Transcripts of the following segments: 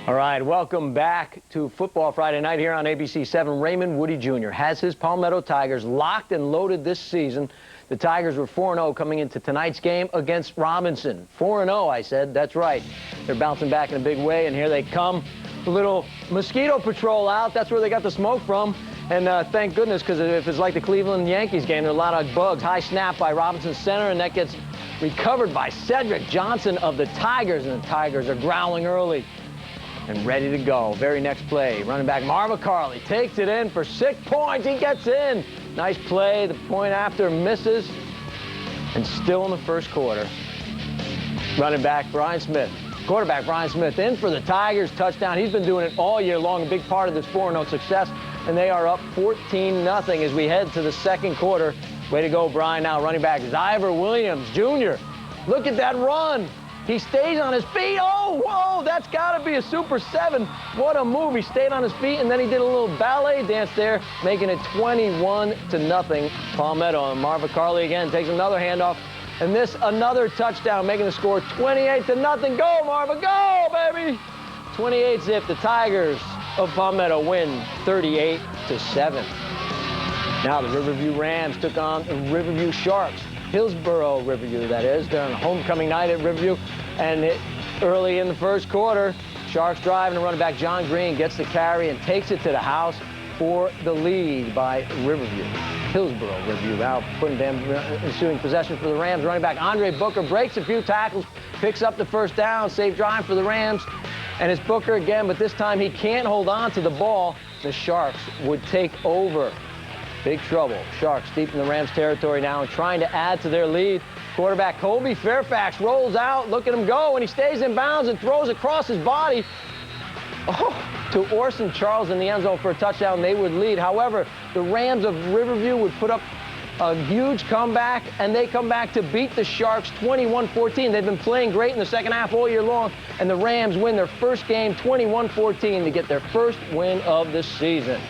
All right, welcome back to Football Friday Night here on ABC 7. Raymond Woody Jr. has his Palmetto Tigers locked and loaded this season. The Tigers were 4-0 coming into tonight's game against Robinson. 4-0, I said. That's right. They're bouncing back in a big way, and here they come. A little mosquito patrol out. That's where they got the smoke from. And thank goodness, because if it's like the Cleveland Yankees game, there are a lot of bugs. High snap by Robinson center, and that gets recovered by Cedric Johnson of the Tigers. And the Tigers are growling early and ready to go. Very next play, running back Marva Carley takes it in for 6 points. He gets in. Nice play. The point after misses. And still in the first quarter, running back Brian Smith. Quarterback Brian Smith in for the Tigers. Touchdown. He's been doing it all year long. A big part of this 4-0 success. And they are up 14-0 as we head to the second quarter. Way to go, Brian. Now running back Zyver Williams Jr. Look at that run. He stays on his feet. Oh, whoa, that's got to be a Super 7. What a move. He stayed on his feet, and then he did a little ballet dance there, making it 21-0 Palmetto. And Marva Carley again takes another handoff. And this, another touchdown, making the score 28-0. Go, Marva, go, baby! 28-zip. The Tigers of Palmetto win 38-7. Now the Riverview Rams took on the Riverview Sharks. Hillsborough Riverview, that is. They're on homecoming night at Riverview. And early in the first quarter, Sharks driving, and running back John Green gets the carry and takes it to the house for the lead by Riverview. Hillsborough Riverview now putting them ensuing possession for the Rams. Running back Andre Booker breaks a few tackles, picks up the first down, safe drive for the Rams. And it's Booker again, but this time he can't hold on to the ball. The Sharks would take over. Big trouble. Sharks deep in the Rams territory now and trying to add to their lead. Quarterback Colby Fairfax rolls out. Look at him go, and he stays in bounds and throws across his body to Orson Charles in the end zone for a touchdown. They would lead. However, the Rams of Riverview would put up a huge comeback, and they come back to beat the Sharks 21-14. They've been playing great in the second half all year long, and the Rams win their first game 21-14 to get their first win of the season.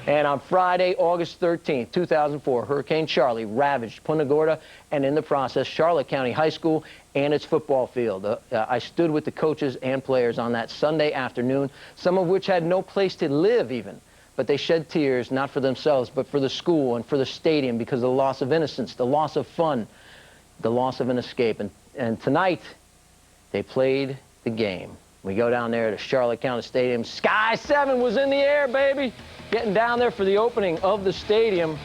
And on Friday, August 13th, 2004, Hurricane Charley ravaged Punta Gorda and, in the process, Charlotte County High School and its football field. I stood with the coaches and players on that Sunday afternoon, some of which had no place to live even. But they shed tears, not for themselves, but for the school and for the stadium, because of the loss of innocence, the loss of fun, the loss of an escape. And tonight, they played the game. We go down there to Charlotte County Stadium. Sky 7 was in the air, baby. Getting down there for the opening of the stadium.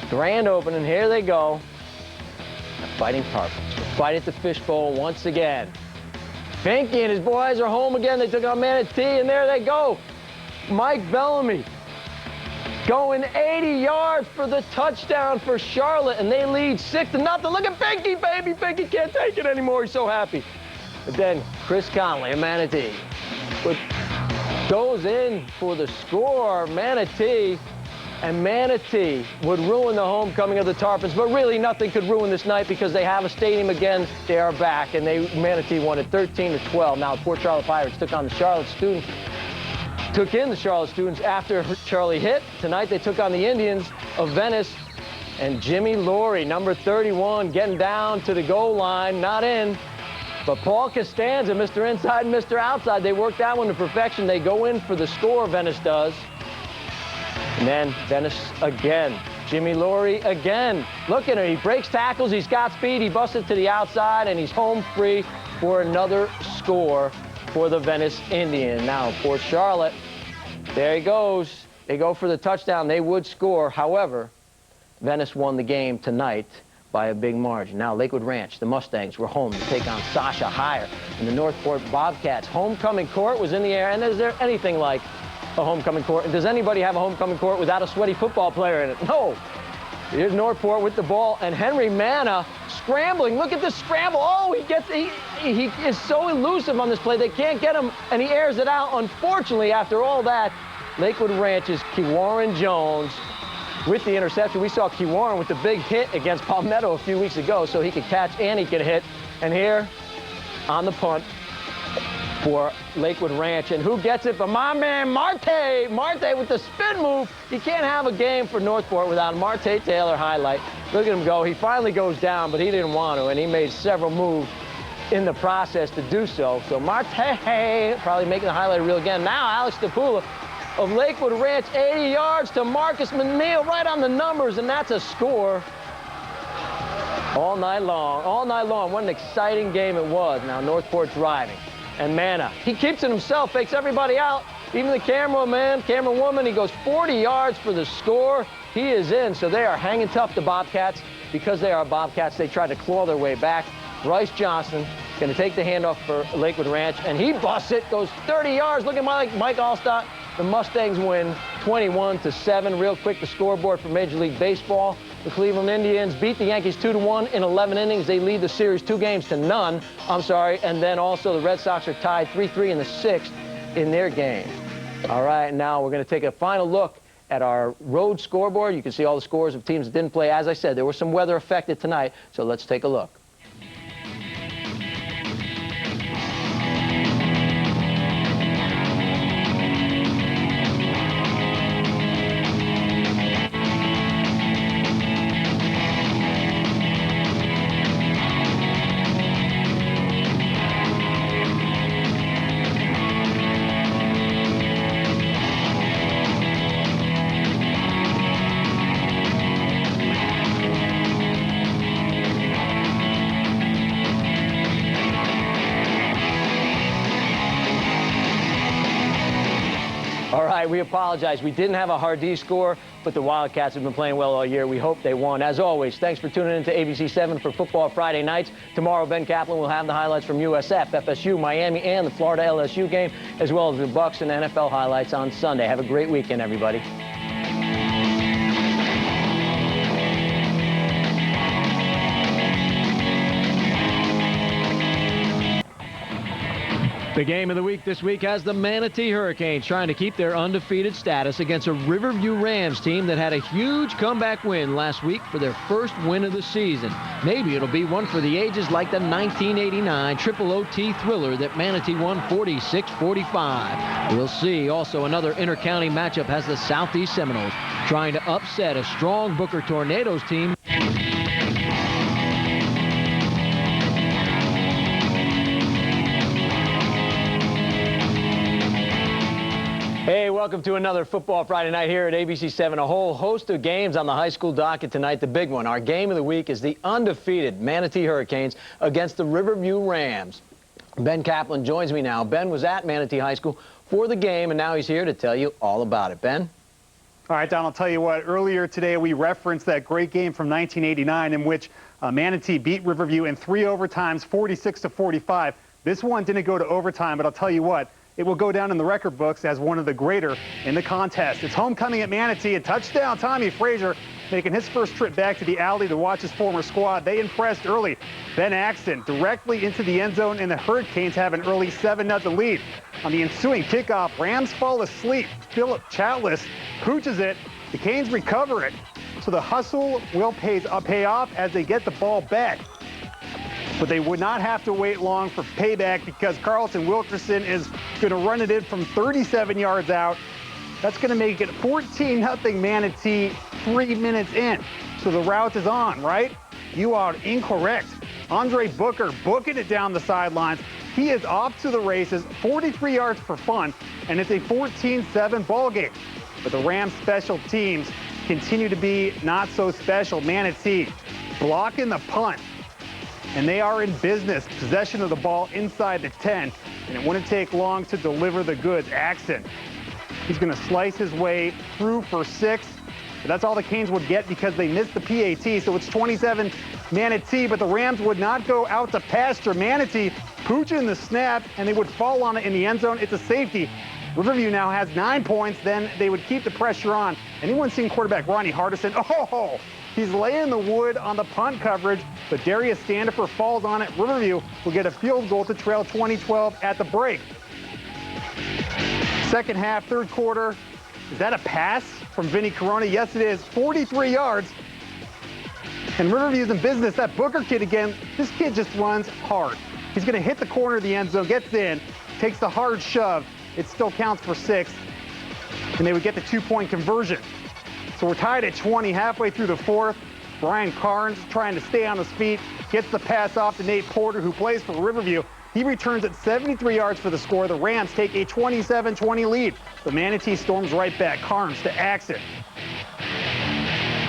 Grand opening. Here they go. The Fighting Tarpons. Fight at the Fishbowl once again. Finke and his boys are home again. They took on Manatee, and there they go. Mike Bellamy going 80 yards for the touchdown for Charlotte, and they lead 6-0. Look at Finke, baby. Finke can't take it anymore. He's so happy. But then Chris Conley of Manatee goes in for the score. Manatee would ruin the homecoming of the Tarpons, but really nothing could ruin this night because they have a stadium again. They are back, and Manatee won it 13-12. Now, Port Charlotte Pirates took in the Charlotte Students after Charlie hit. Tonight they took on the Indians of Venice, and Jimmy Laurie, number 31, getting down to the goal line, not in. But Paul Costanza, Mr. Inside and Mr. Outside, they work that one to perfection. They go in for the score, Venice does. And then Venice again. Jimmy Laurie again. Look at him. He breaks tackles. He's got speed. He busts it to the outside, and he's home free for another score for the Venice Indian. Now, Port Charlotte, there he goes. They go for the touchdown. They would score. However, Venice won the game tonight by a big margin. Now, Lakewood Ranch, the Mustangs, were home to take on Sasha Hire. And the Northport Bobcats homecoming court was in the air. And is there anything like a homecoming court? And does anybody have a homecoming court without a sweaty football player in it? No. Here's Northport with the ball, and Henry Manna scrambling. Look at this scramble. Oh, he is so elusive on this play. They can't get him, and he airs it out. Unfortunately, after all that, Lakewood Ranch's Kewarren Jones with the interception. We saw Kewarren with the big hit against Palmetto a few weeks ago, so he could catch and he could hit. And here on the punt for Lakewood Ranch. And who gets it? But my man, Marte. Marte with the spin move. You can't have a game for Northport without a Marte Taylor highlight. Look at him go. He finally goes down, but he didn't want to, and he made several moves in the process to do so. So Marte probably making the highlight reel again. Now Alex DePula of Lakewood Ranch, 80 yards to Marcus McNeil, right on the numbers, and that's a score. All night long, all night long. What an exciting game it was. Now Northport driving. And Mana, he keeps it himself, fakes everybody out. Even the camerawoman, he goes 40 yards for the score. He is in, so they are hanging tough, the Bobcats. Because they are Bobcats, they try to claw their way back. Bryce Johnson going to take the handoff for Lakewood Ranch, and he busts it, goes 30 yards, looking like Mike Allstott. The Mustangs win 21-7. Real quick, the scoreboard for Major League Baseball. The Cleveland Indians beat the Yankees 2-1 in 11 innings. They lead the series 2-0. And then also the Red Sox are tied 3-3 in the 6th in their game. All right, now we're going to take a final look at our road scoreboard. You can see all the scores of teams that didn't play. As I said, there was some weather affected tonight, so let's take a look. All right, we apologize. We didn't have a Hardee score, but the Wildcats have been playing well all year. We hope they won. As always, thanks for tuning in to ABC 7 for Football Friday nights. Tomorrow, Ben Kaplan will have the highlights from USF, FSU, Miami, and the Florida LSU game, as well as the Bucs and NFL highlights on Sunday. Have a great weekend, everybody. The game of the week this week has the Manatee Hurricanes trying to keep their undefeated status against a Riverview Rams team that had a huge comeback win last week for their first win of the season. Maybe it'll be one for the ages like the 1989 Triple OT thriller that Manatee won 46-45. We'll see. Also, another inter-county matchup has the Southeast Seminoles trying to upset a strong Booker Tornadoes team. Hey, welcome to another Football Friday night here at ABC 7. A whole host of games on the high school docket tonight. The big one, our game of the week, is the undefeated Manatee Hurricanes against the Riverview Rams. Ben Kaplan joins me now. Ben was at Manatee High School for the game, and now he's here to tell you all about it. Ben? All right, Don, I'll tell you what. Earlier today, we referenced that great game from 1989 in which Manatee beat Riverview in 3 overtimes, 46-45. This one didn't go to overtime, but I'll tell you what. It will go down in the record books as one of the greater in the contest. It's homecoming at Manatee. A touchdown, Tommy Frazier making his first trip back to the alley to watch his former squad. They impressed early. Ben Axton directly into the end zone, and the Hurricanes have an early 7-0 lead. On the ensuing kickoff, Rams fall asleep. Philip Chatlis pooches it. The Canes recover it. So the hustle will pay off as they get the ball back. But they would not have to wait long for payback because Carlton Wilkerson is going to run it in from 37 yards out. That's going to make it 14-0 Manatee 3 minutes in. So the route is on, right? You are incorrect. Andre Booker booking it down the sidelines. He is off to the races, 43 yards for fun, and it's a 14-7 ball game. But the Rams special teams continue to be not so special. Manatee blocking the punt. And they are in business. Possession of the ball inside the 10. And it wouldn't take long to deliver the goods. Axton. He's going to slice his way through for 6. But that's all the Canes would get because they missed the PAT. So it's 27 Manatee. But the Rams would not go out to pasture. Manatee pooching the snap, and they would fall on it in the end zone. It's a safety. Riverview now has 9 points. Then they would keep the pressure on. Anyone seen quarterback Ronnie Hardison? Oh! He's laying the wood on the punt coverage, but Darius Standifer falls on it. Riverview will get a field goal to trail 20-12 at the break. Second half, third quarter. Is that a pass from Vinny Corona? Yes, it is. 43 yards. And Riverview's in business. That Booker kid again, this kid just runs hard. He's going to hit the corner of the end zone, gets in, takes the hard shove. It still counts for 6, and they would get the 2-point conversion. So we're tied at 20 halfway through the fourth. Brian Carnes trying to stay on his feet, gets the pass off to Nate Porter, who plays for Riverview. He returns at 73 yards for the score. The Rams take a 27-20 lead. The Manatee storms right back. Carnes to Axon.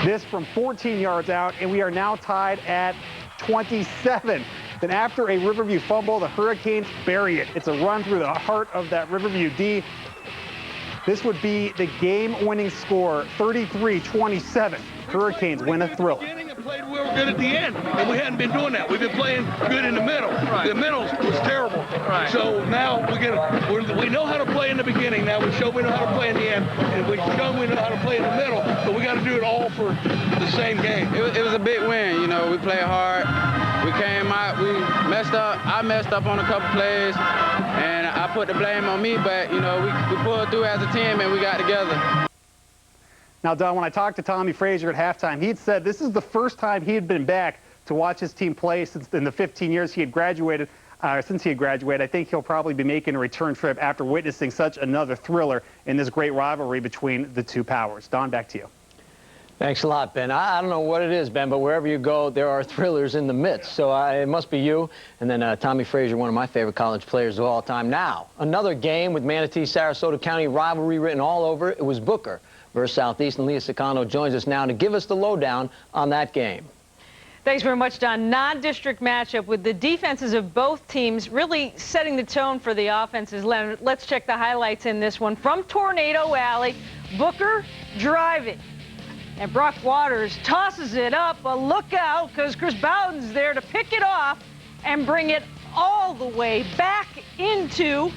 This from 14 yards out, and we are now tied at 27. Then after a Riverview fumble, the Hurricanes bury it. It's a run through the heart of that Riverview D. This would be the game-winning score, 33-27. Hurricanes win a thriller. Played real good at the end, and we hadn't been doing that. We've been playing good in the middle. Right. The middle was terrible. Right. So now we know how to play in the beginning. Now we show we know how to play in the end, and we show we know how to play in the middle. But we got to do it all for the same game. It was a big win. You know, we played hard. We came out. We messed up. I messed up on a couple plays, and I put the blame on me. But you know, we pulled through as a team, and we got together. Now, Don, when I talked to Tommy Frazier at halftime, he'd said this is the first time he had been back to watch his team play since in the 15 years he had graduated. Since he had graduated, I think he'll probably be making a return trip after witnessing such another thriller in this great rivalry between the two powers. Don, back to you. Thanks a lot, Ben. I don't know what it is, Ben, but wherever you go, there are thrillers in the midst. So it must be you. And then Tommy Frazier, one of my favorite college players of all time. Now, another game with Manatee-Sarasota County rivalry written all over it. It was Booker versus Southeast, and Leah Sicano joins us now to give us the lowdown on that game. Thanks very much, Don. Non-district matchup with the defenses of both teams really setting the tone for the offenses. Let's check the highlights in this one. From Tornado Alley, Booker driving. And Brock Waters tosses it up. But look out, because Chris Bowden's there to pick it off and bring it all the way back into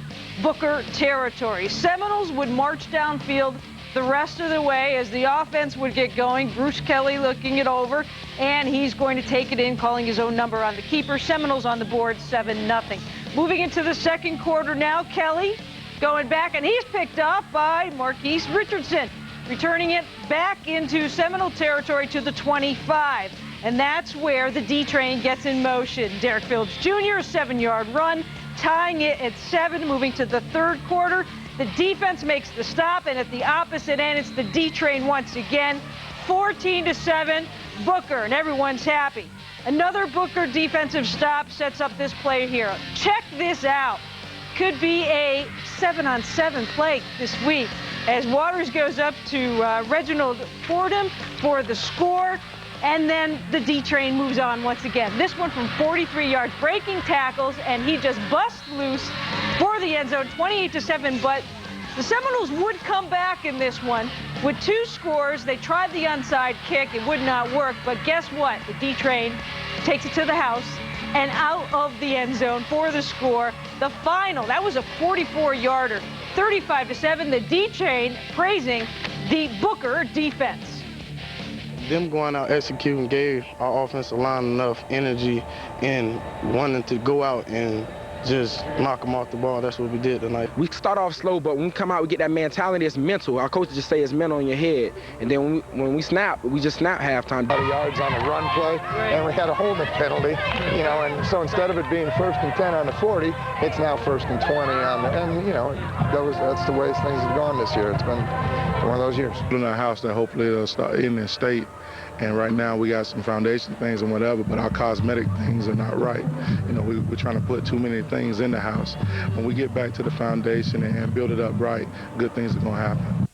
Booker territory. Seminoles would march downfield the rest of the way as the offense would get going. Bruce Kelly looking it over, and he's going to take it in, calling his own number on the keeper. Seminoles on the board, 7-0. Moving into the second quarter now, Kelly going back, and he's picked up by Marquise Richardson, returning it back into Seminole territory to the 25. And that's where the D train gets in motion. Derek Phillips Jr., 7-yard run, tying it at 7, moving to the third quarter. The defense makes the stop, and at the opposite end, it's the D train once again. 14-7, Booker, and everyone's happy. Another Booker defensive stop sets up this play here. Check this out. Could be a 7-on-7 play this week as Waters goes up to Reginald Fordham for the score, and then the D train moves on once again. This one from 43 yards, breaking tackles, and he just busts loose for the end zone, 28-7. But the Seminoles would come back in this one with 2 scores. They tried the onside kick. It would not work. But guess what? The D train takes it to the house and out of the end zone for the score. The final, that was a 44-yarder, 35-7. The D train praising the Booker defense. Them going out executing gave our offensive line enough energy and wanting to go out and just knock them off the ball. That's what we did tonight. We start off slow, but when we come out, we get that mentality. It's mental. Our coaches just say it's mental in your head. And then when we snap, we just snap halftime. Yards on the run play, and we had a holding penalty, you know, and so instead of it being 1st and 10 on the 40, it's now 1st and 20 on the, and you know, that's the way things have gone this year. It's been one of those years. In our house that hopefully it'll start in the state. And right now we got some foundation things and whatever, but our cosmetic things are not right. You know, we're trying to put too many things in the house. When we get back to the foundation and build it up right, good things are going to happen.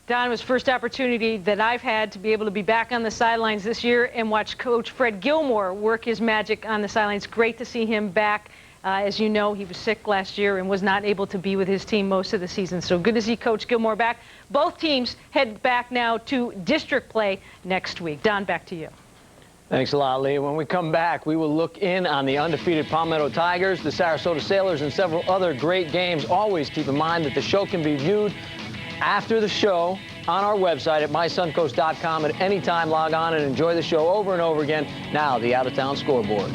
Don, it was first opportunity that I've had to be able to be back on the sidelines this year and watch Coach Fred Gilmore work his magic on the sidelines. Great to see him back. As you know, he was sick last year and was not able to be with his team most of the season. So good to see Coach Gilmore back. Both teams head back now to district play next week. Don, back to you. Thanks a lot, Lee. When we come back, we will look in on the undefeated Palmetto Tigers, the Sarasota Sailors, and several other great games. Always keep in mind that the show can be viewed after the show on our website at mysuncoast.com at any time. Log on and enjoy the show over and over again. Now, the out-of-town scoreboard.